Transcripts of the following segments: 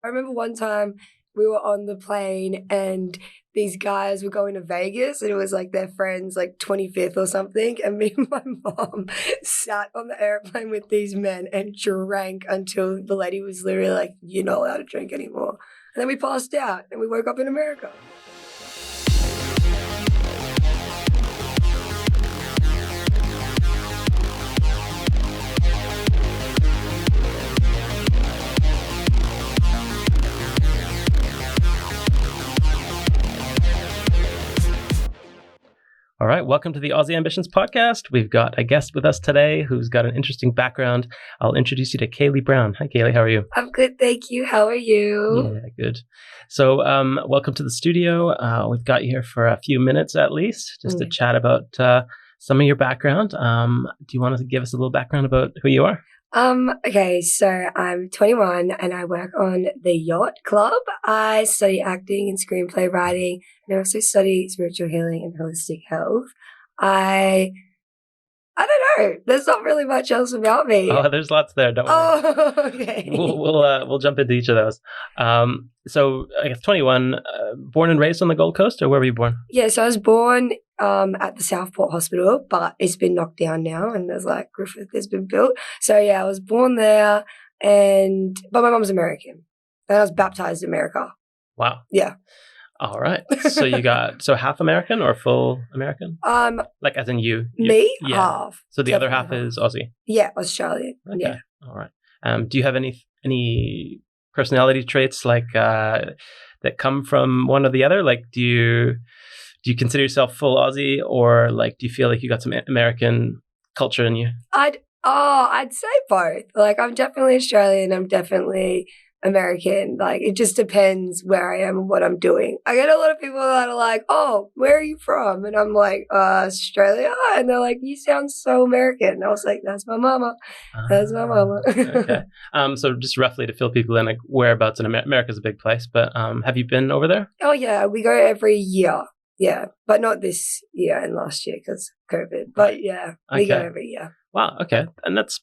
I remember one time we were on the plane and these guys were going to Vegas and it was like their friend's like 25th or something. And me and my mom sat on the airplane with these men and drank until the lady was literally like, "You're not allowed to drink anymore." And then we passed out and we woke up in America. All right, welcome to the Aussie Ambitions podcast. We've got a guest with us today who's got an interesting background. I'll introduce you to Kaylee Brown. Hi, Kaylee. How are you? I'm good, thank you. How are you? Yeah, good. So welcome to the studio. We've got you here for a few minutes at least, just to chat about some of your background. Do you want to give us a little background about who you are? Okay, so I'm 21 and I work on the Yacht Club. I study acting and screenplay writing, and I also study spiritual healing and holistic health. I don't know. There's not really much else about me. Oh, there's lots there. Don't worry. Oh, okay. We'll jump into each of those. So I guess 21, born and raised on the Gold Coast, or where were you born? Yeah, so I was born at the Southport Hospital, but it's been knocked down now, and there's like Griffith has been built. So yeah, I was born there, but my mom's American, and I was baptized in America. Wow. Yeah. All right. So you got half American or full American? Like as in you? Me? Yeah. Half. So the other half is Aussie? Yeah, Australian. Okay. Yeah. All right. Do you have any personality traits like that come from one or the other? Like do you consider yourself full Aussie, or like do you feel like you got some American culture in you? I'd say both. Like I'm definitely Australian, I'm definitely American. Like it just depends where I am and what I'm doing. I get a lot of people that are like, "Oh, where are you from?" And I'm like, Australia. And they're like, "You sound so American." And I was like, "That's my mama. That's my mama." Okay. So just roughly to fill people in, like whereabouts in America's a big place, but have you been over there? Oh yeah, we go every year. Yeah, but not this year and last year because COVID. But yeah, we go every year. Wow. Okay, and that's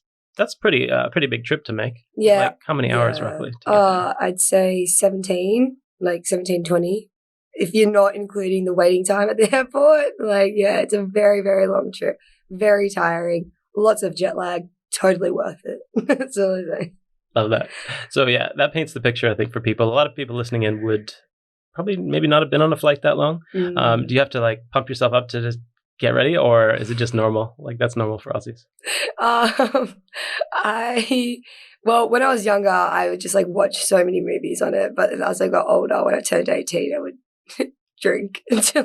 pretty big trip to make. Yeah. Like how many hours roughly? To get there? I'd say 17, like 17, 20. If you're not including the waiting time at the airport, like yeah, it's a very, very long trip. Very tiring. Lots of jet lag. Totally worth it. That's all I say. Love that. So yeah, that paints the picture, I think, for people. A lot of people listening in would probably maybe not have been on a flight that long. Do you have to like pump yourself up to just get ready, or is it just normal? Like that's normal for Aussies. When I was younger, I would just like watch so many movies on it. But as I got older, when I turned 18, I would drink until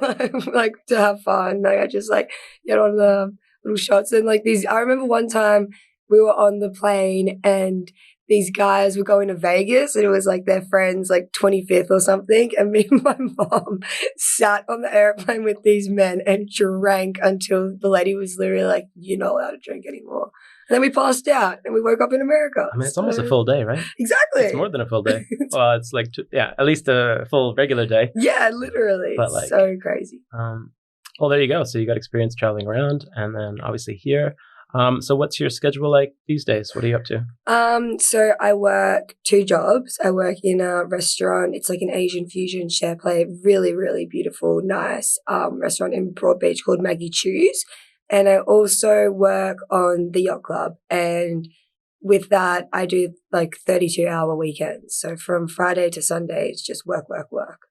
like to have fun. Like I just like get on the little shots and like these. I remember one time we were on the plane and these guys were going to Vegas and it was like their friend's like 25th or something. And me and my mom sat on the airplane with these men and drank until the lady was literally like, "You're not allowed to drink anymore." And then we passed out and we woke up in America. I mean, it's almost a full day, right? Exactly. It's more than a full day. Well, it's like, at least a full regular day. Yeah, literally. But like, so crazy. Well, there you go. So you got experience traveling around and then obviously here. So what's your schedule like these days? What are you up to? So I work 2 jobs. I work in a restaurant. It's like an Asian fusion share play. Really, really beautiful, nice restaurant in Broad Beach called Maggie Choo's. And I also work on the Yacht Club. And with that, I do like 32-hour weekends. So from Friday to Sunday, it's just work, work, work.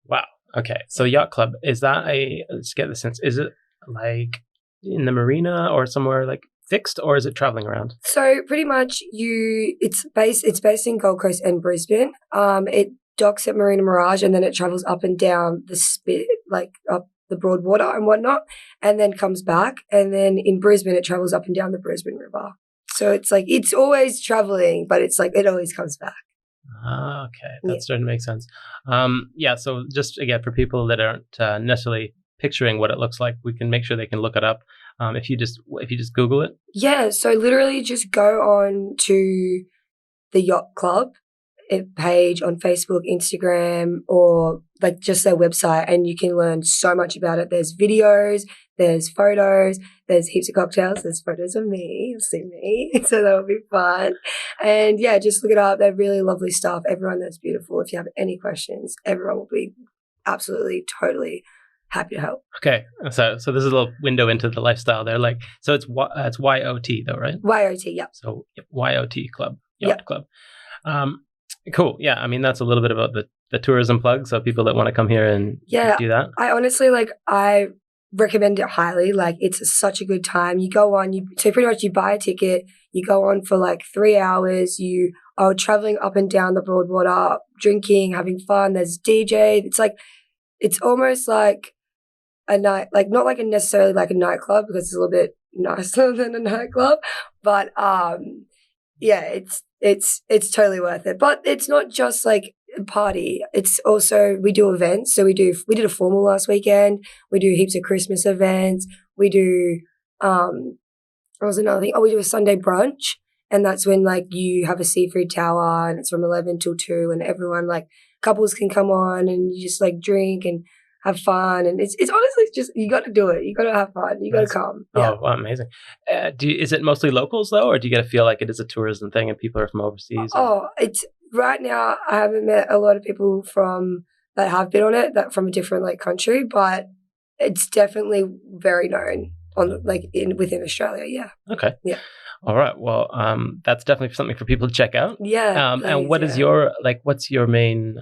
Wow. Okay. So Yacht Club, is that let's get the sense, is it like in the marina or somewhere like fixed, or is it traveling around? So pretty much it's based in Gold Coast and Brisbane. It docks at Marina Mirage and then it travels up and down the spit, like up the Broadwater and whatnot, and then comes back. And then in Brisbane, it travels up and down the Brisbane River. So it's like, it's always traveling, but it's like, it always comes back. Okay. That's starting to make sense. So just again, for people that aren't necessarily picturing what it looks like, we can make sure they can look it up. If you just Google it. Yeah. So literally just go on to the Yacht Club page on Facebook, Instagram, or like just their website, and you can learn so much about it. There's videos, there's photos, there's heaps of cocktails, there's photos of me, you'll see me, so that'll be fun. And yeah, just look it up. They're really lovely stuff. Everyone there's beautiful. If you have any questions, everyone will be absolutely, totally happy to help. Okay, so this is a little window into the lifestyle there. Like, so it's YOT though, right? YOT, yeah. So YOT Club, Yep. Club. Cool. Yeah, I mean that's a little bit about the tourism plug. So people that want to come here and do that. I honestly I recommend it highly. Like, it's such a good time. You go on, so pretty much you buy a ticket, you go on for like 3 hours. You are traveling up and down the Broadwater, drinking, having fun. There's DJ. It's almost like a night, like not like necessarily like a nightclub, because it's a little bit nicer than a nightclub, but yeah, it's totally worth it. But it's not just like a party. It's also, we do events. So we did a formal last weekend. We do heaps of Christmas events. We do what was another thing? Oh, we do a Sunday brunch, and that's when like you have a seafood tower, and it's from 11 till 2, and everyone, like couples can come on, and you just like drink and have fun, and it's honestly just, you got to do it. You got to have fun. You got to come. Yeah. Oh, wow, amazing. Is it mostly locals though, or do you get to feel like it is a tourism thing and people are from overseas? Oh, it's right now. I haven't met a lot of people that have been on it that from a different like country, but it's definitely very known on within Australia. Yeah. Okay. Yeah. All right. Well, that's definitely something for people to check out. Yeah. And what is what's your main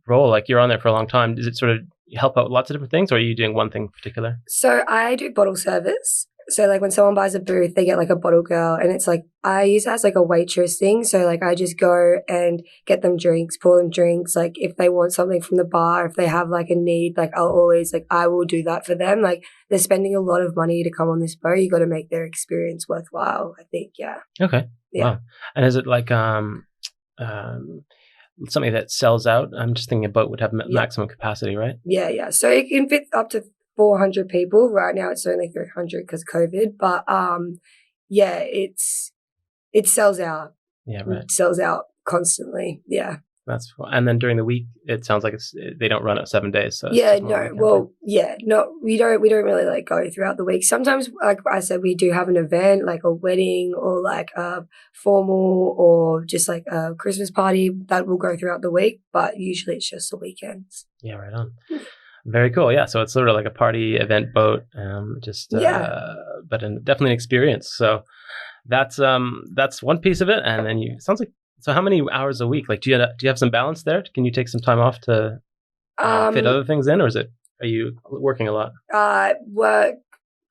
role? Like, you're on there for a long time. Is it sort of help out with lots of different things, or are you doing one thing in particular? So I do bottle service. So like when someone buys a booth, they get like a bottle girl, and it's like I use it as like a waitress thing. So like I just go and get them drinks, pour them drinks. Like if they want something from the bar, if they have like a need, like I'll always I will do that for them. Like, they're spending a lot of money to come on this boat. You got to make their experience worthwhile, I think. Yeah. Okay. Yeah. Wow. And is it like something that sells out? I'm just thinking a boat would have maximum capacity, right? Yeah, yeah. So it can fit up to 400 people. Right now it's only 300 because of COVID. But yeah, it sells out. Yeah, right. It sells out constantly. Yeah. That's cool. And then during the week, it sounds like they don't run it 7 days. So yeah, no. Well, yeah, no. We don't really like go throughout the week. Sometimes, like I said, we do have an event, like a wedding or like a formal or just like a Christmas party that will go throughout the week. But usually it's just the weekends. Yeah, right on. Very cool. Yeah, so it's sort of like a party event boat, but definitely an experience. So that's one piece of it. And then sounds like. So how many hours a week? Like, do you have some balance there? Can you take some time off to fit other things in, or are you working a lot? Work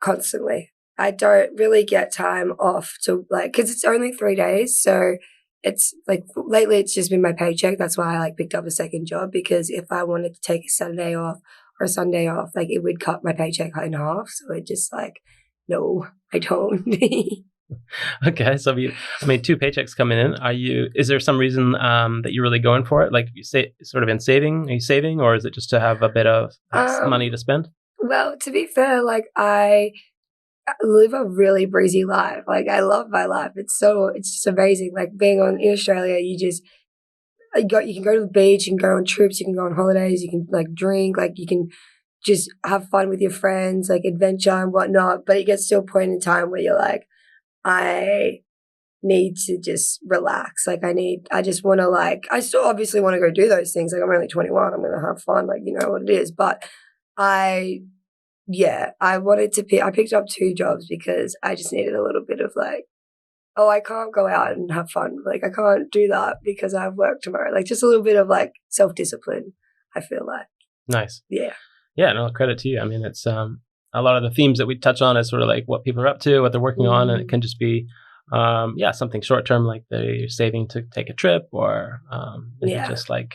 constantly. I don't really get time off to because it's only 3 days. So it's like lately it's just been my paycheck. That's why I picked up a second job, because if I wanted to take a Saturday off or a Sunday off, it would cut my paycheck in half. So it just no, I don't. Okay, so 2 paychecks coming in. Is there some reason that you're really going for it? Like, you say, sort of in saving? Are you saving, or is it just to have a bit of money to spend? Well, to be fair, I live a really breezy life. I love my life. It's just amazing. Being in Australia, you can go to the beach, you can go on trips, you can go on holidays, you can drink, you can just have fun with your friends, adventure and whatnot. But it gets to a point in time where you're I need to just relax. I just want to I still obviously want to go do those things. I'm only 21. I'm going to have fun. You know what it is. But I picked up 2 jobs because I just needed a little bit of I can't go out and have fun. I can't do that because I have work tomorrow. Just a little bit of self-discipline, I feel like. Nice. Yeah. Yeah, no, credit to you. I mean, it's a lot of the themes that we touch on is sort of what people are up to, what they're working on, and it can just be, something short term, like they're saving to take a trip, or just I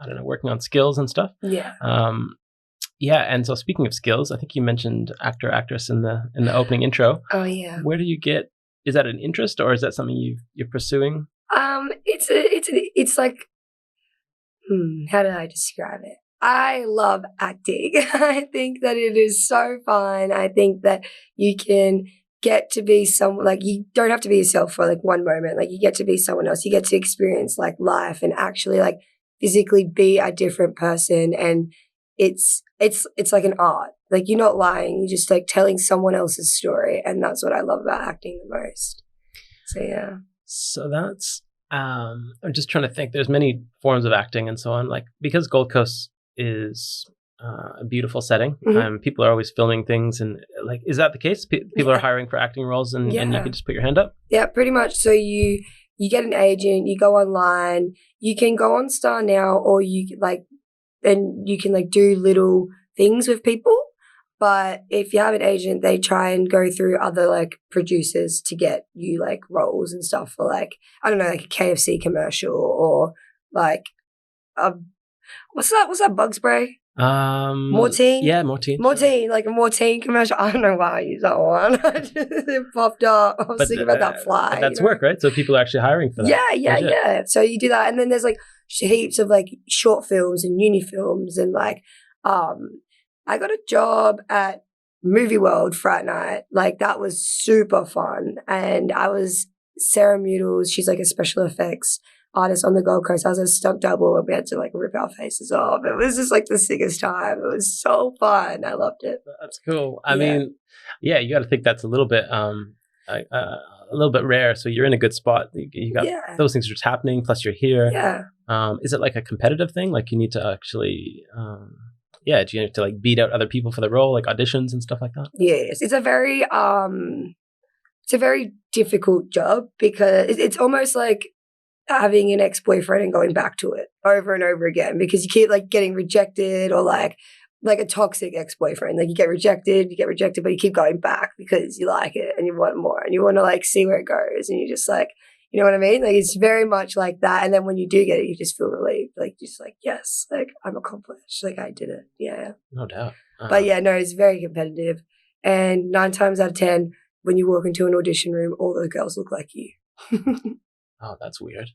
don't know, working on skills and stuff. Yeah. And so speaking of skills, I think you mentioned actor, actress in the opening intro. Oh yeah. Where do you get? Is that an interest, or is that something you're pursuing? It's how do I describe it? I love acting. I think that it is so fun. I think that you can get to be someone, like you don't have to be yourself for like one moment. Like you get to be someone else. You get to experience like life and actually like physically be a different person. And it's like an art. Like you're not lying. You're just like telling someone else's story. And that's what I love about acting the most. So yeah. So that's I'm just trying to think. There's many forms of acting and so on. Like because Gold Coast is a beautiful setting. People are always filming things, and like, is that the case? People are hiring for acting roles, and you can just put your hand up. Yeah, pretty much. So you get an agent. You go online. You can go on Star Now, or you like, then you can like do little things with people. But if you have an agent, they try and go through other like producers to get you like roles and stuff for like, I don't know, like a KFC commercial or like what's that bug spray? Mortein? Yeah, Mortein. Mortein, like a Mortein commercial. I don't know why I use that one. It popped up. I was thinking about that fly. But that's work, right? So people are actually hiring for that. Yeah. So you do that. And then there's like heaps of like short films and uni films. And like, I got a job at Movie World Frat Night. Like that was super fun. And I was Sarah Mudles. She's like a special effects artist on the Gold Coast. I was a stunt double and we had to like rip our faces off. It was just like the sickest time. It was so fun. I loved it. That's cool. I mean, yeah, you got to think that's a little bit rare. So you're in a good spot. You got those things are just happening. Plus you're here. Yeah. Is it like a competitive thing? Like you need to actually, do you have to like beat out other people for the role, like auditions and stuff like that? Yes. It's a very difficult job because it's almost like having an ex-boyfriend and going back to it over and over again because you keep like getting rejected or like a toxic ex-boyfriend. Like you get rejected, but you keep going back because you like it and you want more and you want to like see where it goes and you just like, you know what I mean? Like it's very much like that. And then when you do get it, you just feel relieved. Like just like, yes, like I'm accomplished. Like I did it. Yeah. No doubt. But yeah, no, it's very competitive. And 9 times out of 10, when you walk into an audition room, all the girls look like you. Oh, that's weird.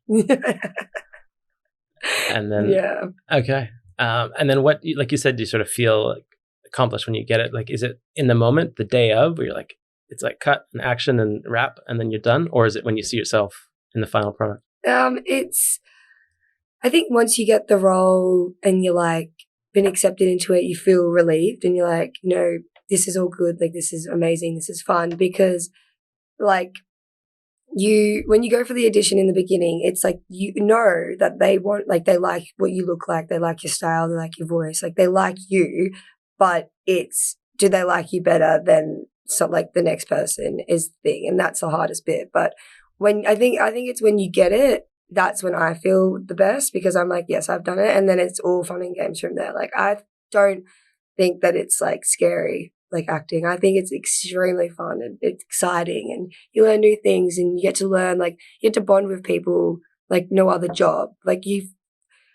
And then okay. And then what, like you said, you sort of feel like accomplished when you get it. Like, is it in the moment, the day of, where you're like, it's like cut and action and wrap, and then you're done, or is it when you see yourself in the final product? I think once you get the role and you're like been accepted into it, you feel relieved and you're like, you know, this is all good. Like this is amazing. This is fun because like. When you go for the audition in the beginning, it's like you know that they like what you look like, they like your style, they like your voice, like they like you, but it's do they like you better than like the next person is the thing, and that's the hardest bit. But when I think it's when you get it, that's when I feel the best because I'm like, yes, I've done it, and then it's all fun and games from there. Like I don't think that it's like scary. Like acting. I think it's extremely fun and it's exciting and you learn new things and you get to learn, like you get to bond with people like no other job. Like you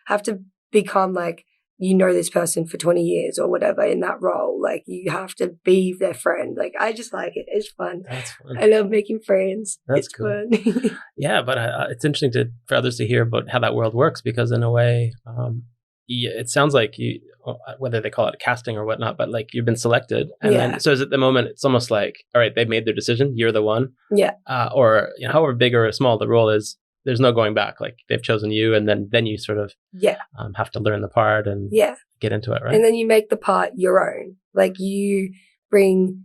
have to become like, you know, this person for 20 years or whatever in that role. Like you have to be their friend. Like I just like it. It's fun. That's fun. I love making friends. That's it's cool. Fun. Yeah, but it's interesting for others to hear about how that world works because in a way, it sounds like you, whether they call it a casting or whatnot, but like you've been selected. And then, so is at the moment, it's almost like, all right, they've made their decision. You're the one. Yeah. Or you know, however big or small the role is, there's no going back. Like they've chosen you and then you sort of have to learn the part and get into it, right? And then you make the part your own. Like you bring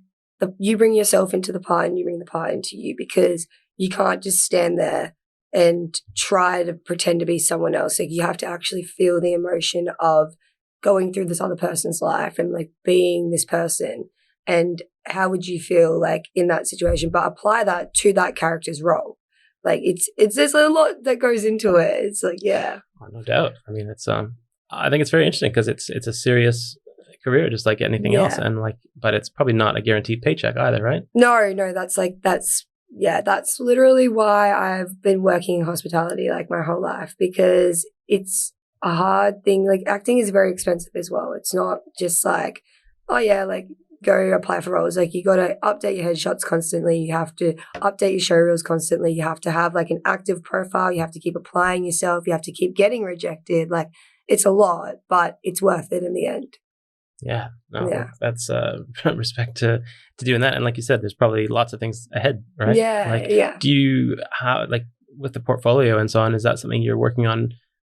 yourself into the part and you bring the part into you because you can't just stand there and try to pretend to be someone else. Like you have to actually feel the emotion of going through this other person's life and like being this person. And how would you feel like in that situation? But apply that to that character's role. Like it's there's a lot that goes into it. It's like, yeah. Oh, no doubt. I mean, it's I think it's very interesting because it's a serious career just like anything else. And like, but it's probably not a guaranteed paycheck either, right? No, that's literally why I've been working in hospitality like my whole life because it's a hard thing. Like acting is very expensive as well. It's not just like, oh yeah, like go apply for roles. Like you got to update your headshots constantly. You have to update your show reels constantly. You have to have like an active profile. You have to keep applying yourself. You have to keep getting rejected. Like it's a lot, but it's worth it in the end. Yeah, no, Yeah. that's respect to doing that. And like you said, there's probably lots of things ahead, right? Yeah, Like, yeah. do you how like with the portfolio and so on? Is that something you're working on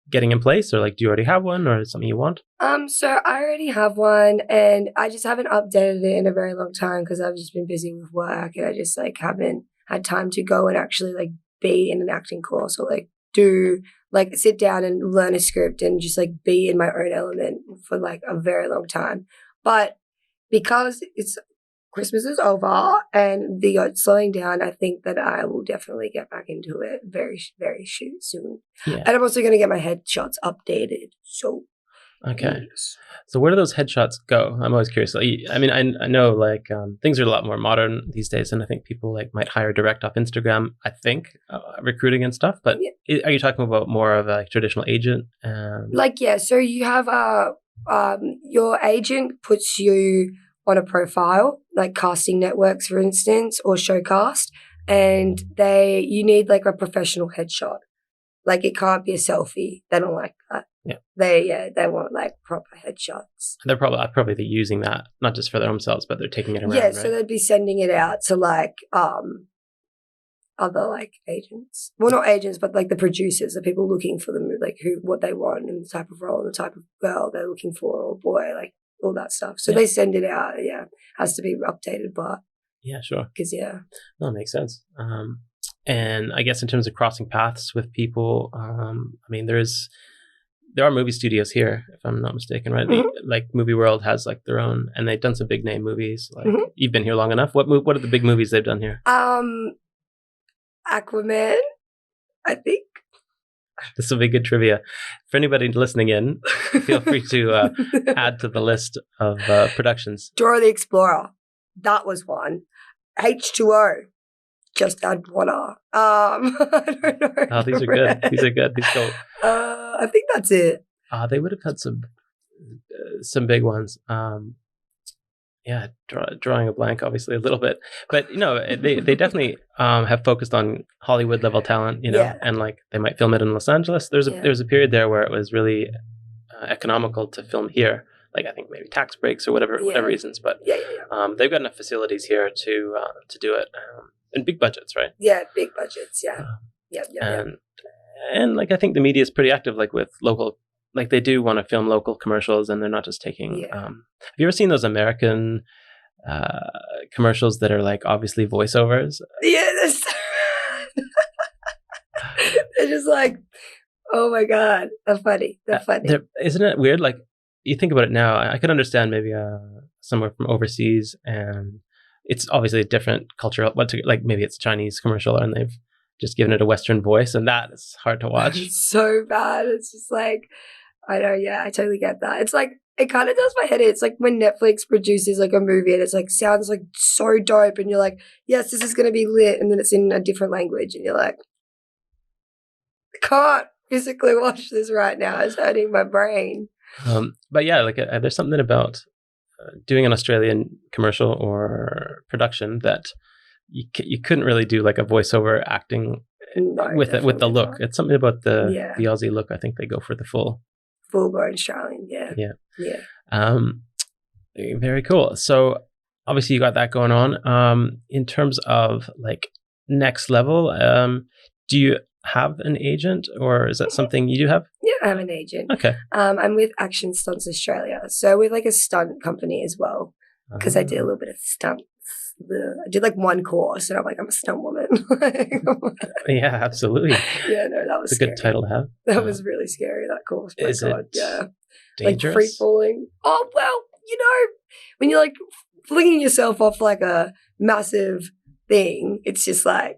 getting in place, or like do you already have one, or is it something you want? So I already have one, and I just haven't updated it in a very long time because I've just been busy with work, and I just like haven't had time to go and actually like be in an acting course or like do like sit down and learn a script and just like be in my own element for like a very long time. But because it's Christmas is over and the slowing down, I think that I will definitely get back into it very, very soon. Yeah. And I'm also going to get my headshots updated. So, Okay. yes. So where do those headshots go? I'm always curious. Like, I mean, I know like things are a lot more modern these days, and I think people like might hire direct off Instagram. I think recruiting and stuff. But Yeah. are you talking about more of a traditional agent? Like, yeah. So you have your agent puts you on a profile, like casting networks, for instance, or Showcast, and you need like a professional headshot. Like it can't be a selfie. They don't like that. Yeah. They want like proper headshots. They're probably using that not just for their own selves, but they're taking it around. Yeah, right? so they'd be sending it out to like other like agents. Well, not agents, but like the producers, the people looking for them, like what they want and the type of role and the type of girl they're looking for or boy, like all that stuff. So they send it out. Yeah, has to be updated, but yeah, sure. Because no, it makes sense. And I guess in terms of crossing paths with people, I mean, there are movie studios here, if I'm not mistaken, right? Mm-hmm. Like Movie World has like their own, and they've done some big name movies. Like you've been here long enough. What are the big movies they've done here? Aquaman, I think. This will be good trivia for anybody listening in. Feel free to add to the list of productions. Dora the Explorer, that was one. H2O, just add water. I don't know. Oh, these are good. These are good. These go. I think that's it. They would have had some big ones. Yeah, drawing a blank, obviously a little bit, but you know, they definitely have focused on Hollywood level talent, you know, and like they might film it in Los Angeles. There was a period there where it was really economical to film here. Like I think maybe tax breaks or whatever reasons, but they've got enough facilities here to do it, and big budgets, right? Yeah, big budgets. And like I think the media is pretty active, like with local. Like they do want to film local commercials, and they're not just taking. Have you ever seen those American commercials that are like obviously voiceovers? Yeah, they're just like, oh my god, they're funny. They're funny. Isn't it weird? Like you think about it now, I could understand maybe somewhere from overseas, and it's obviously a different culture. Like maybe it's a Chinese commercial, and they've just given it a Western voice, and that is hard to watch. It's so bad. It's just like. I know, yeah, I totally get that. It's like, it kind of does my head in. It's like when Netflix produces like a movie and it's like, sounds like so dope and you're like, yes, this is going to be lit, and then it's in a different language and you're like, I can't physically watch this right now. It's hurting my brain. But yeah, like there's something about doing an Australian commercial or production that you couldn't really do like a voiceover acting with the look. Not. It's something about the Aussie look. I think they go for the full-blown Australian, yeah. Very cool. So obviously you got that going on. In terms of like next level, do you have an agent, or is that something you do have? Yeah, I have an agent. Okay. I'm with Action Stunts Australia, so with like a stunt company as well, because I did a little bit of stunts. I did like one course, and I'm like, I'm a stunt woman. Yeah, absolutely. Yeah, no, that was a good title to have. That was really scary. That course. Is it dangerous? Like free falling. Oh well, you know, when you're like flinging yourself off like a massive thing, it's just like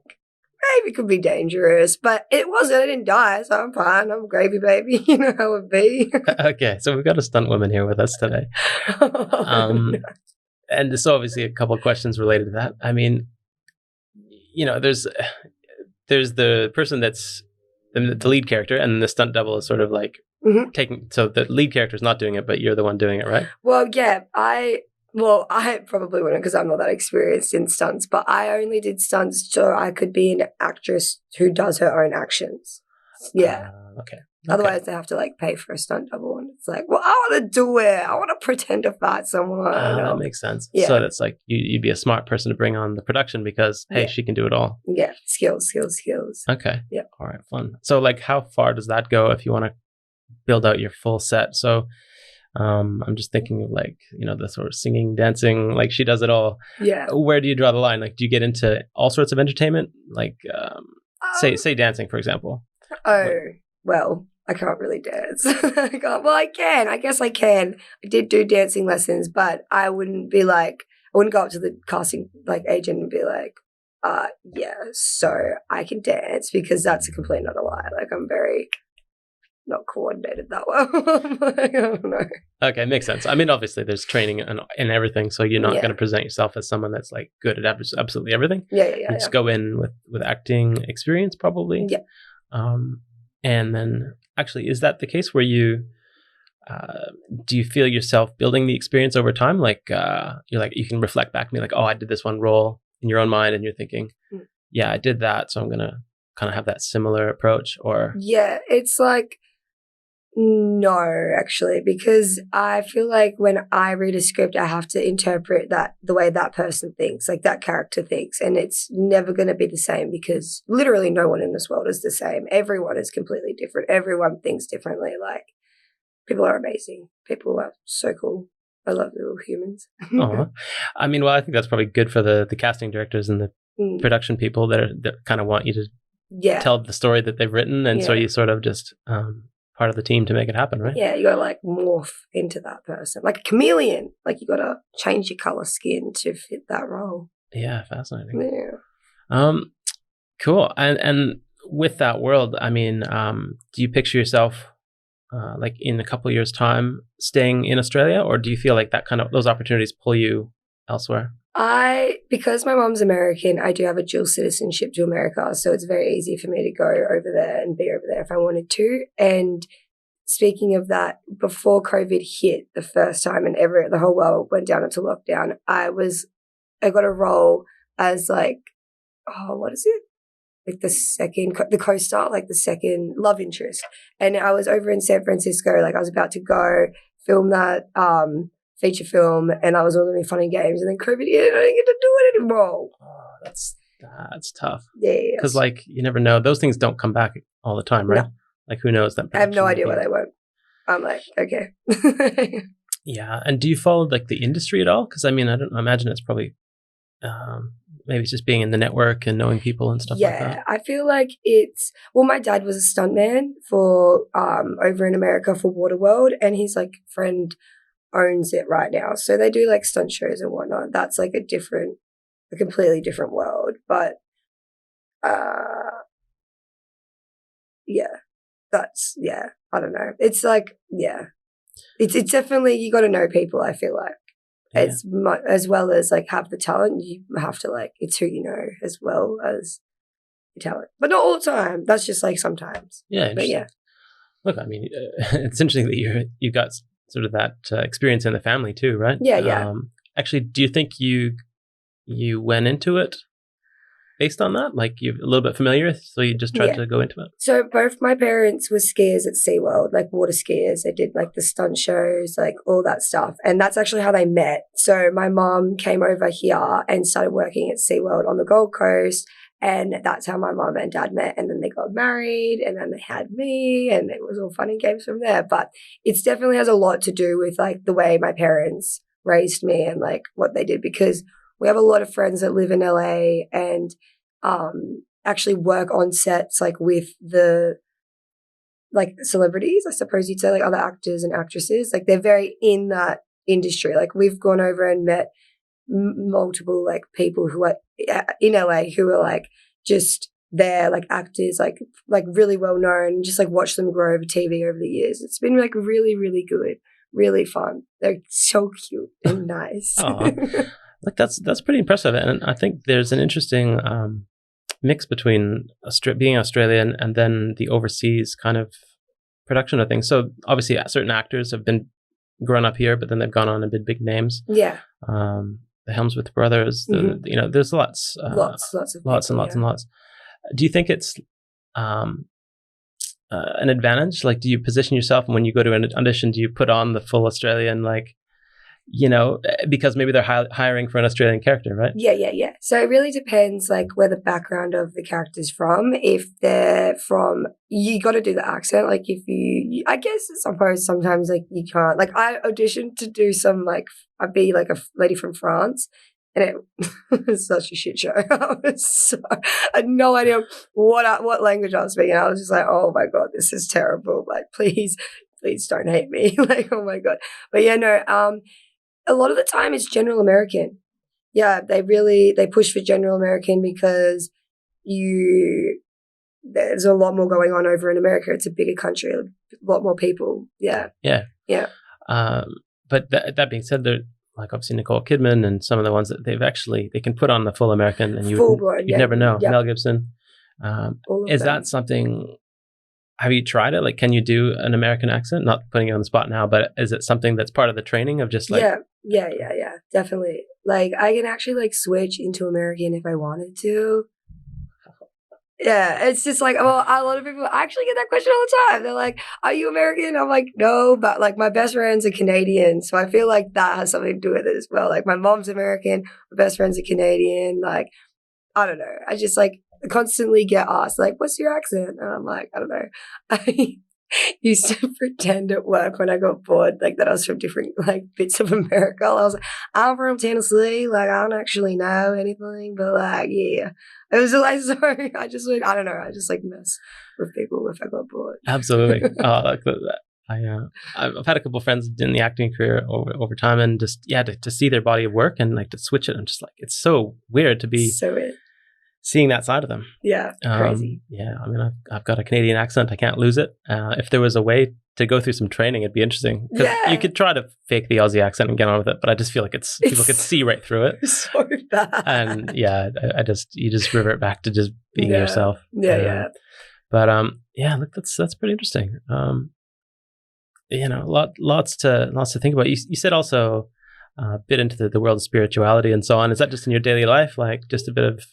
maybe it could be dangerous, but it wasn't. I didn't die, so I'm fine. I'm a gravy baby. You know how it be. Okay, so we've got a stunt woman here with us today. No. And there's obviously a couple of questions related to that. I mean, you know, there's the person that's the lead character, and the stunt double is sort of like taking. So the lead character is not doing it, but you're the one doing it, right? Well, yeah, I probably wouldn't because I'm not that experienced in stunts. But I only did stunts so I could be an actress who does her own actions. Yeah. Okay. Otherwise, they have to like pay for a stunt double, and it's like, well, I want to do it. I want to pretend to fight someone. That makes sense. Yeah. So that's like you'd be a smart person to bring on the production because hey, she can do it all. Yeah, skills. Okay. Yeah. All right, fun. So like, how far does that go if you want to build out your full set? So I'm just thinking of like, the sort of singing, dancing, like she does it all. Yeah. Where do you draw the line? Like, do you get into all sorts of entertainment? Like, say dancing, for example. Well, I can't really dance. Well, I can. I guess I can. I did do dancing lessons, but I wouldn't go up to the casting like agent and be like, yeah, so I can dance, because that's a complete not a lie. Like, I'm very not coordinated that well. I don't know. Okay, makes sense. I mean, obviously there's training and everything, so you're not going to present yourself as someone that's like good at absolutely everything. Yeah. You just go in with acting experience, probably. Yeah. And then, actually, is that the case where you do you feel yourself building the experience over time? Like you're like, you can reflect back and be like, oh, I did this one role in your own mind, and you're thinking, yeah, I did that, so I'm gonna kind of have that similar approach. Or it's like, no, actually, because I feel like when I read a script, I have to interpret that the way that person thinks, like that character thinks, and it's never going to be the same, because literally no one in this world is the same. Everyone is completely different. Everyone thinks differently. Like, people are amazing. People are so cool. I love little humans. I mean, well, I think that's probably good for the casting directors and the production people that kind of want you to tell the story that they've written, and so you sort of just part of the team to make it happen, right? Yeah, you got to like morph into that person, like a chameleon. Like, you got to change your color skin to fit that role. Yeah, fascinating. Yeah. Cool. And with that world, I mean, do you picture yourself like in a couple of years' time staying in Australia, or do you feel like those opportunities pull you elsewhere? Because my mom's American, I do have a dual citizenship to America, so it's very easy for me to go over there and be over there if I wanted to. And speaking of that, before COVID hit the first time and the whole world went down into lockdown, I got a role as like, what is it? Like the co-star, like the second love interest. And I was over in San Francisco, like I was about to go film that feature film, and I was all going to be fun and games, and then COVID hit and I didn't get to do it anymore. Oh, that's tough. Yeah. Because like, you never know. Those things don't come back all the time, right? No. Like, who knows? I have no idea where they went. I'm like, okay. Yeah. And do you follow like the industry at all? Because I mean, I imagine it's probably maybe it's just being in the network and knowing people and stuff like that. Yeah, I feel like my dad was a stuntman for over in America for Waterworld, and his like friend owns it right now. So they do like stunt shows and whatnot. That's like a completely different world. But I don't know. It's like, it's definitely, you got to know people, I feel like. As well as like have the talent, you have to like, it's who you know as well as your talent, but not all the time. That's just like sometimes. Yeah, but look, I mean, it's interesting that you got sort of that experience in the family too, right? Yeah. Actually, do you think you went into it based on that? Like, you're a little bit familiar, so you just tried to go into it? So both my parents were skiers at SeaWorld, like water skiers. They did like the stunt shows, like all that stuff. And that's actually how they met. So my mom came over here and started working at SeaWorld on the Gold Coast. And that's how my mom and dad met. And then they got married, and then they had me, and it was all fun and games from there. But it definitely has a lot to do with like the way my parents raised me and like what they did, because we have a lot of friends that live in LA and actually work on sets like with the like celebrities, I suppose you'd say, like other actors and actresses. Like, they're very in that industry. Like, we've gone over and met multiple like people who are in LA who are like just there, like actors, like really well known, just like watch them grow over TV over the years. It's been like really, really good, really fun. They're so cute and nice. Like, that's pretty impressive. And I think there's an interesting mix between being Australian and then the overseas kind of production of things. So obviously certain actors have been grown up here, but then they've gone on and been big names. Yeah. The Helmsworth brothers, there's lots and lots. Do you think it's an advantage? Like, do you position yourself, and when you go to an audition, do you put on the full Australian, like, because maybe they're hiring for an Australian character, right? Yeah. So it really depends, like, where the background of the character's from. If they're from, you got to do the accent. Like, if I guess, suppose sometimes, like, you can't. Like, I auditioned to do some, like, I'd be like a lady from France, and it was such a shit show. I had no idea what language I was speaking. I was just like, oh my God, this is terrible. Like, please don't hate me. Like, oh my God. But yeah, no, a lot of the time it's general American. Yeah, they push for general American because there's a lot more going on over in America. It's a bigger country, a lot more people. Yeah. But that being said, there, like, obviously Nicole Kidman and some of the ones that they can put on the full American, and you'd never know. Yep. Mel Gibson. Is that something? Have you tried it? Like, can you do an American accent? Not putting you on the spot now, but is it something that's part of the training of just like? Yeah, definitely. Like, I can actually, like, switch into American if I wanted to. Yeah, it's just like, well, a lot of people actually get that question all the time. They're like, "Are you American?" I'm like, "No," but like my best friends are Canadian, so I feel like that has something to do with it as well. Like, my mom's American, my best friends are Canadian. Like, I don't know. I just, like, constantly get asked, like, "What's your accent?" And I'm like, I don't know. I used to pretend at work when I got bored, like, that I was from different, like, bits of America. I was like, "I'm from Tennessee. Like, I don't actually know anything, but, like, yeah." It was like, sorry. I just, like, I don't know. I just, like, mess with people if I got bored. Absolutely. Like that. I've had a couple of friends in the acting career over time, and just to see their body of work and, like, to switch it. I'm just like, it's so weird to be seeing that side of them. Yeah, crazy. Yeah, I mean, I've got a Canadian accent. I can't lose it. If there was a way to go through some training, it'd be interesting. Because you could try to fake the Aussie accent and get on with it, but I just feel like people could see right through it. So bad. And yeah, you just revert back to just being yourself. Yeah. But look, that's pretty interesting. Lots to think about. You said also a bit into the world of spirituality and so on. Is that just in your daily life, like just a bit of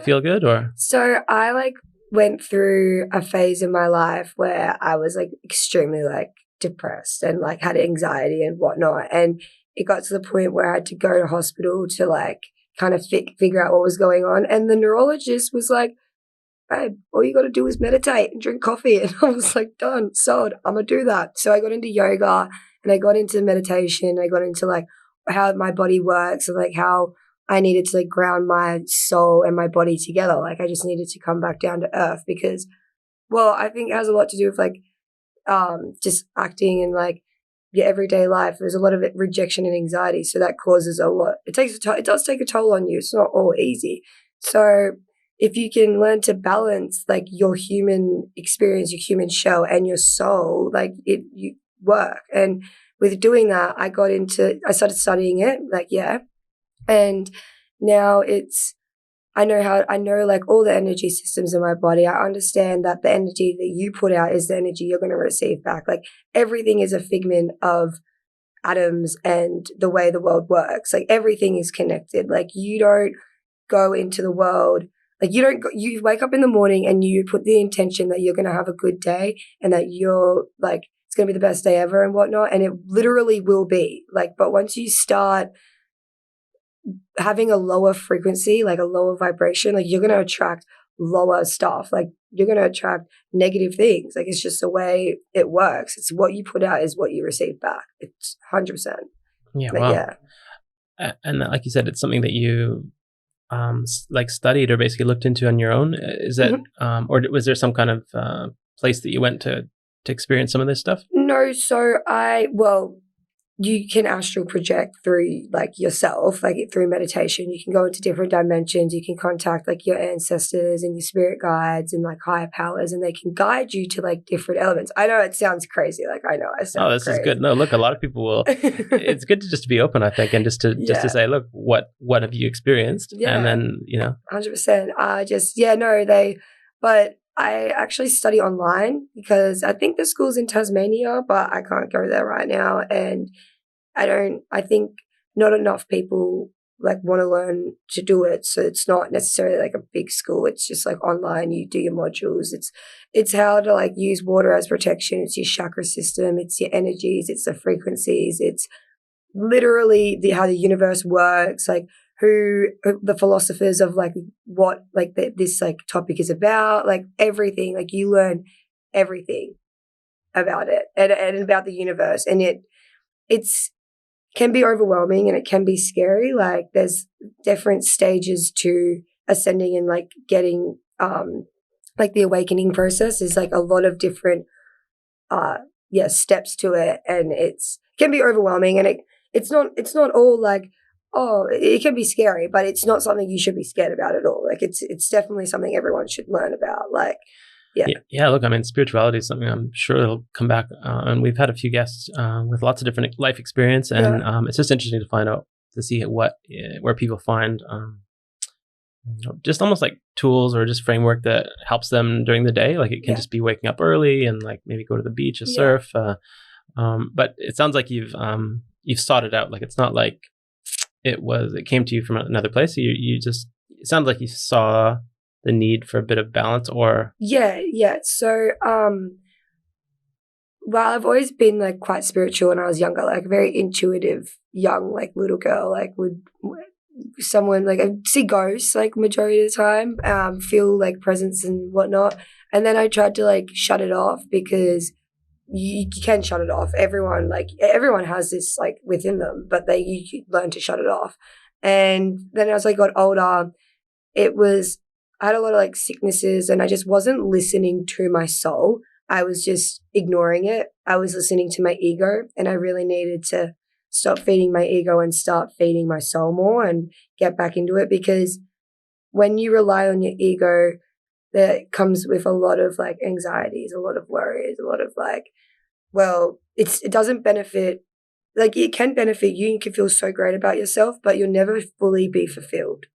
feel good, or? So I, like, went through a phase in my life where I was, like, extremely, like, depressed and, like, had anxiety and whatnot, and it got to the point where I had to go to hospital to, like, kind of figure out what was going on. And the neurologist was like, "Babe, all you got to do is meditate and drink coffee." And I was like, done, sold, I'm gonna do that. So I got into yoga, and I got into meditation. I got into, like, how my body works, and, like, how I needed to, like, ground my soul and my body together. Like, I just needed to come back down to earth because, well, I think it has a lot to do with, like, just acting and, like, your everyday life. There's a lot of rejection and anxiety, so that causes a lot. It does take a toll on you. It's not all easy. So if you can learn to balance, like, your human experience, your human shell, and your soul, like, you work. And with doing that, I started studying it, like, and now I know, like, all the energy systems in my body. I understand that the energy that you put out is the energy you're going to receive back. Like, everything is a figment of atoms and the way the world works. Like, everything is connected. Like, you don't go into the world, like, you wake up in the morning and you put the intention that you're going to have a good day and that you're, like, it's going to be the best day ever and whatnot. And it literally will be, like, but once you start having a lower frequency, like a lower vibration, like, you're going to attract lower stuff. Like, you're going to attract negative things. Like, it's just the way it works. It's what you put out is what you receive back. It's 100%. Yeah. Wow. Yeah. And like you said, it's something that you like studied or basically looked into on your own. Is that, or was there some kind of place that you went to experience some of this stuff? No. So you can astral project through, like, yourself, like, through meditation. You can go into different dimensions. You can contact, like, your ancestors and your spirit guides and, like, higher powers, and they can guide you to, like, different elements. I know it sounds crazy. Like, I know I sound this crazy. Is good. No, look, a lot of people will. It's good to just be open, I think, and just to say, look, what have you experienced, and then 100%. But I actually study online because I think the school's in Tasmania, but I can't go there right now. And I think not enough people like want to learn to do it. So it's not necessarily like a big school. It's just like online. You do your modules. It's how to like use water as protection. It's your chakra system. It's your energies. It's the frequencies. It's literally how the universe works. Like who the philosophers of like what like this like topic is about. Like everything. Like you learn everything about it and about the universe, and it's can be overwhelming and it can be scary. Like there's different stages to ascending and like getting like the awakening process is like a lot of different steps to it, and it can be overwhelming, and it's not all like, oh, it can be scary, but it's not something you should be scared about at all. Like it's definitely something everyone should learn about. Like yeah. Look, I mean, spirituality is something I'm sure it'll come back, and we've had a few guests with lots of different life experience, and it's just interesting to find out to see where people find just almost like tools or just framework that helps them during the day. Like it can just be waking up early and like maybe go to the beach or surf. But it sounds like you've sought it out. Like it's not like it came to you from another place. So you just, it sounds like you saw the need for a bit of balance or so well, I've always been like quite spiritual when I was younger, like very intuitive young like little girl, like would someone like I see ghosts like majority of the time, feel like presence and whatnot, and then I tried to like shut it off because you can shut it off. Everyone has this like within them, but you learn to shut it off. And then as I got older, I had a lot of like sicknesses and I just wasn't listening to my soul. I was just ignoring it. I was listening to my ego, and I really needed to stop feeding my ego and start feeding my soul more and get back into it, because when you rely on your ego, that comes with a lot of like anxieties, a lot of worries, a lot of like, well, it doesn't benefit, like it can benefit you. You can feel so great about yourself, but you'll never fully be fulfilled.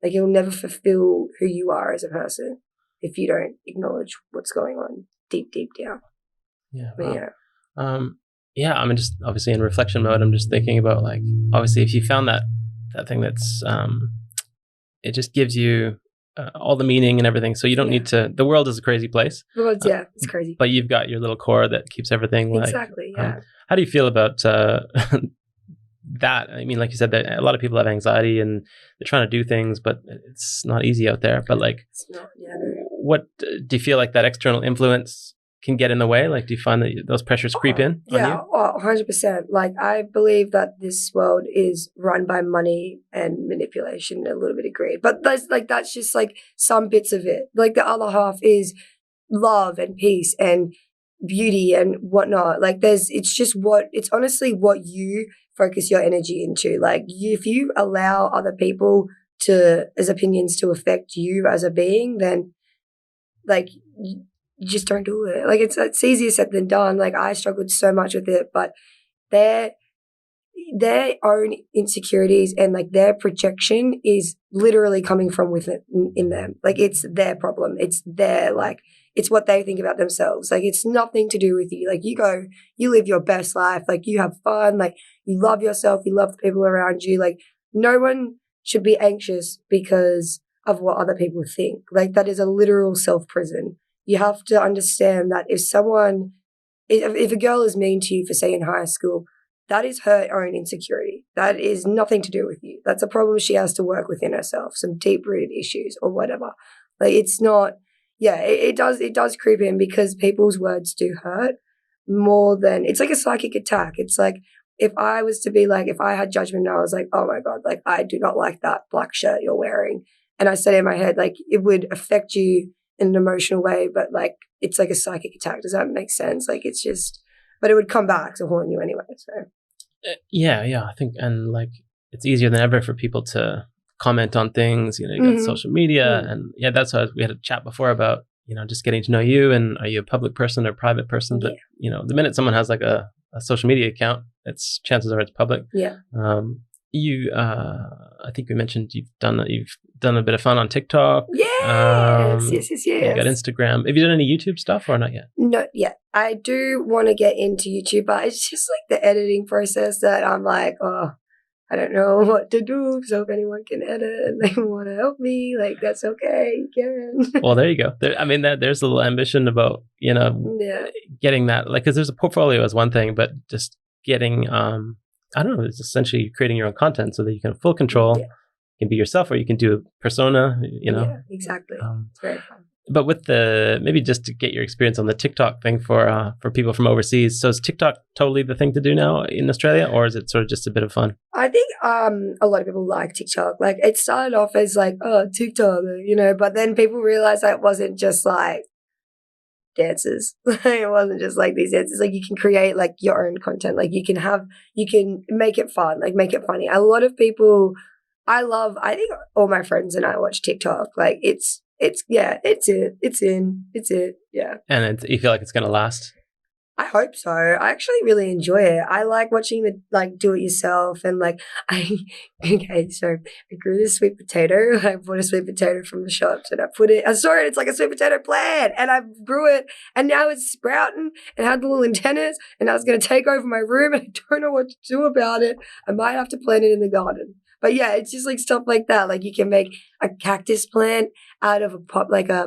Like you'll never fulfill who you are as a person if you don't acknowledge what's going on deep down. Yeah. Wow. I'm just obviously in reflection mode. I'm just thinking about like, obviously if you found that thing that's, it just gives you all the meaning and everything. So you don't need to, the world is a crazy place. Well, it's crazy. But you've got your little core that keeps everything like. Exactly, yeah. How do you feel about that? I mean, like you said, that a lot of people have anxiety and they're trying to do things, but it's not easy out there. But like, it's not, what do you feel like that external influence can get in the way? Like, do you find that those pressures creep in on you? 100%. Like, I believe that this world is run by money and manipulation and a little bit of greed. But that's just like some bits of it. Like the other half is love and peace and beauty and whatnot. Like it's honestly what you focus your energy into. Like if you allow other people as opinions to affect you as a being, then like you just don't do it. Like it's easier said than done. Like I struggled so much with it, but their own insecurities and like their projection is literally coming from within in them. Like it's their problem. It's it's what they think about themselves. Like it's nothing to do with you. Like you live your best life. Like you have fun. Like you love yourself. You love the people around you. Like no one should be anxious because of what other people think. Like that is a literal self-prison. You have to understand that if a girl is mean to you for say in high school, that is her own insecurity. That is nothing to do with you. That's a problem she has to work within herself, some deep-rooted issues or whatever. Like it's not, it does creep in because people's words do hurt more than, it's like a psychic attack. It's like if I was to be like, if I had judgment and I was like, oh my God, like I do not like that black shirt you're wearing. And I said in my head, like it would affect you in an emotional way, but like it's like a psychic attack. Does that make sense? Like it's just, but it would come back to haunt you anyway. So I think, and like it's easier than ever for people to comment on things. You got social media, and that's why we had a chat before about just getting to know you, and are you a public person or a private person? But the minute someone has like a social media account, chances are it's public. You, I think we mentioned you've done a bit of fun on TikTok. Yes. You got Instagram. Have you done any YouTube stuff or not yet? Not yet. I do want to get into YouTube, but it's just like the editing process that I'm like, oh, I don't know what to do. So if anyone can edit and they want to help me, like, that's okay. You can. Well, there you go. There's a little ambition about, Yeah. getting that, like, because there's a portfolio is one thing, but just getting, I don't know, it's essentially creating your own content so that you can have full control. Yeah. You can be yourself, or you can do a persona, Yeah, exactly. It's very fun. But with maybe just to get your experience on the TikTok thing for people from overseas. So is TikTok totally the thing to do now in Australia, or is it sort of just a bit of fun? I think a lot of people like TikTok. Like, it started off as like, oh, TikTok, but then people realized that it wasn't just like dances. It wasn't just like these dances. Like, you can create like your own content. Like, you can make it fun, like make it funny. A lot of people, I think all my friends and I watch TikTok. Like, it's it. Yeah. And you feel like it's going to last? I hope so. I actually really enjoy it. I like watching the do it yourself, and so I grew this sweet potato. I bought a sweet potato from the shops and I saw it, it's like a sweet potato plant, and I grew it, and now it's sprouting and had the little antennas, and I was going to take over my room, and I don't know what to do about it. I might have to plant it in the garden. But yeah, it's just like stuff like that. Like, you can make a cactus plant out of a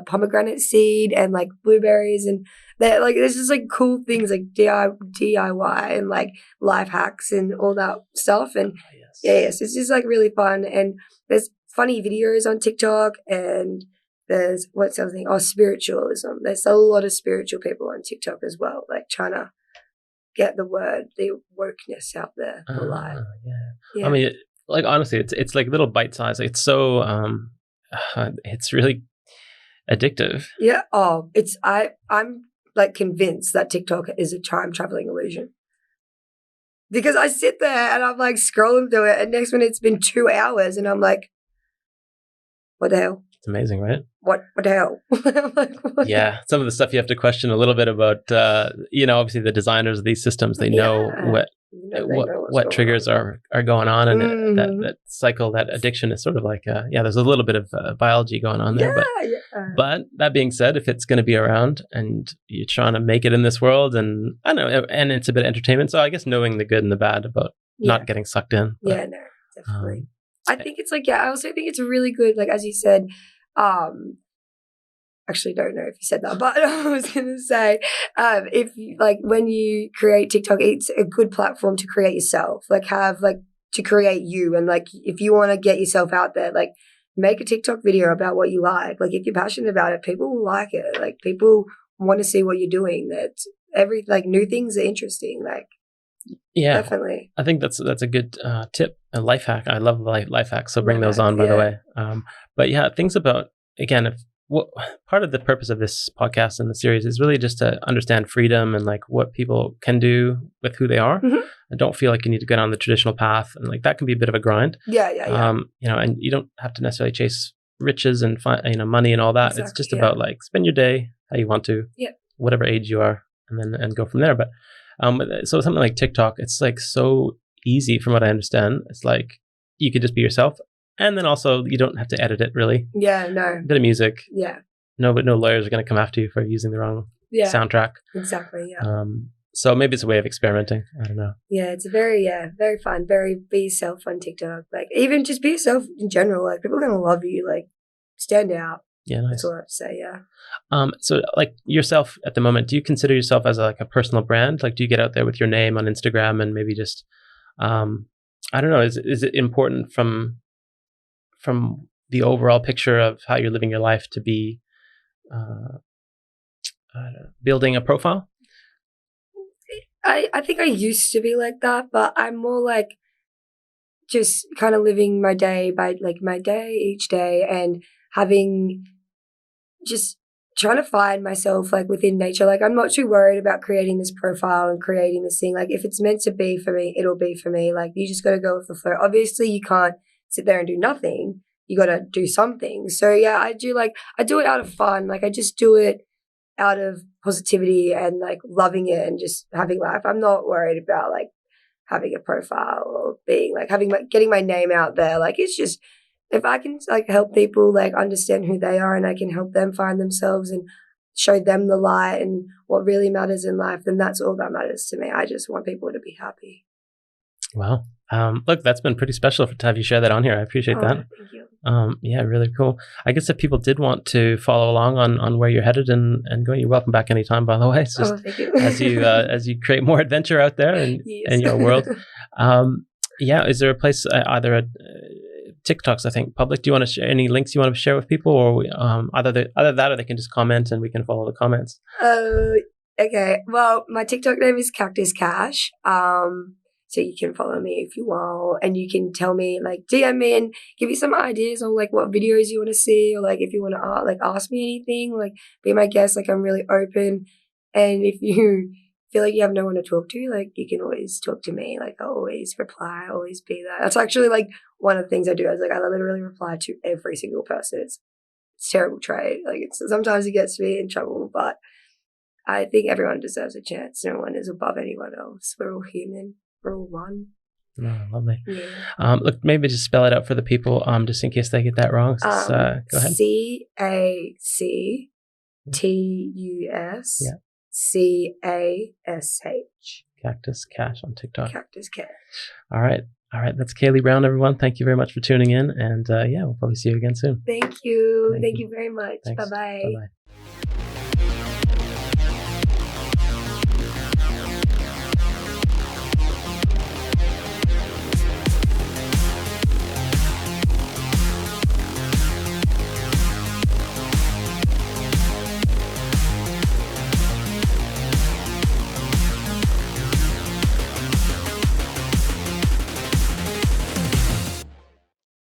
pomegranate seed and like blueberries, and that, like, there's just like cool things like DIY and like life hacks and all that stuff. And yes, it's just like really fun. And there's funny videos on TikTok, and there's what's the other thing? Oh, spiritualism. There's a lot of spiritual people on TikTok as well, like trying to get the wokeness out there alive. Yeah. I mean, like, honestly, it's like little bite size. It's so it's really addictive. Yeah. Oh, I'm like convinced that TikTok is a time traveling illusion, because I sit there and I'm like scrolling through it, and next minute it's been 2 hours, and I'm like, what the hell? It's amazing, right? What the hell? I'm like, what? Yeah, some of the stuff you have to question a little bit about. Obviously the designers of these systems, they know what triggers are going on, and that cycle, that addiction is sort of like there's a little bit of biology going on there. But that being said, if it's going to be around and you're trying to make it in this world, and I don't know, and it's a bit of entertainment, so I guess knowing the good and the bad about not getting sucked in. But, no, definitely. I think it's like, I also think it's really good, like, as you said, actually don't know if you said that, but I was going to say, if you, like, when you create TikTok, it's a good platform to create yourself, to create you. And like, if you want to get yourself out there, like, make a TikTok video about what you like. Like, if you're passionate about it, people will like it. Like, people want to see what you're doing. New things are interesting. Like, yeah, definitely. I think that's a good tip, a life hack. I love life hacks, so bring those on, by the way. But yeah, things about, again, part of the purpose of this podcast and the series is really just to understand freedom and like what people can do with who they are. Mm-hmm. I don't feel like you need to go down the traditional path, and like that can be a bit of a grind. Yeah. And you don't have to necessarily chase riches and money and all that. Exactly, it's just about like spend your day how you want to, whatever age you are, and go from there. But so something like TikTok, it's like so easy from what I understand. It's like you could just be yourself, and then also you don't have to edit it really. Yeah, no. A bit of music. Yeah. No lawyers are going to come after you for using the wrong soundtrack. Exactly. Yeah. So maybe it's a way of experimenting. I don't know. Yeah, it's a very fun, very be yourself on TikTok. Like, even just be yourself in general. Like, people are going to love you. Like, stand out. Yeah, nice. That's all I have to say. Yeah. So like yourself at the moment, do you consider yourself as a personal brand? Like, do you get out there with your name on Instagram and maybe just, I don't know, is it important from the overall picture of how you're living your life to be building a profile? I think I used to be like that, but I'm more like just kind of living my day by like my day each day, and just trying to find myself like within nature. Like, I'm not too worried about creating this profile and creating this thing. Like, if it's meant to be for me, it'll be for me. Like, you just got to go with the flow. Obviously, you can't sit there and do nothing. You got to do something. So yeah, I do it out of fun. Like, I just do it out of positivity and like loving it and just having life. I'm not worried about like having a profile or being like getting my name out there. Like, it's just, if I can like help people like understand who they are, and I can help them find themselves and show them the light and what really matters in life, then that's all that matters to me. I just want people to be happy. Wow. Look, that's been pretty special to have you share that on here. I appreciate that. Thank you. Yeah, really cool. I guess if people did want to follow along on where you're headed and going, you're welcome back anytime, by the way. It's just Thank you. as you create more adventure out there in your world. Yeah, is there a place, either a TikTok's, I think, public? Do you want to share any links you want to share with people, or either that, or they can just comment and we can follow the comments? Okay. Well, my TikTok name is Cactus Cash. So you can follow me if you want, and you can tell me, like, DM me and give me some ideas on like what videos you want to see, or like if you want to like ask me anything, like be my guest. Like, I'm really open, and if you feel like you have no one to talk to, like you can always talk to me. Like, I'll always reply, always be there. That's actually like one of the things I do. I literally reply to every single person. It's a terrible trait. Like, sometimes it gets me in trouble, but I think everyone deserves a chance. No one is above anyone else. We're all human. We're all one. Oh, lovely. Yeah. Look, maybe just spell it out for the people, just in case they get that wrong. Go ahead. CACTUS Cactus Cash on TikTok. Cactus Cash. All right. That's Kaylee Brown, everyone. Thank you very much for tuning in, and yeah, we'll probably see you again soon. Thank you. Thank you very much. Bye bye. Bye bye.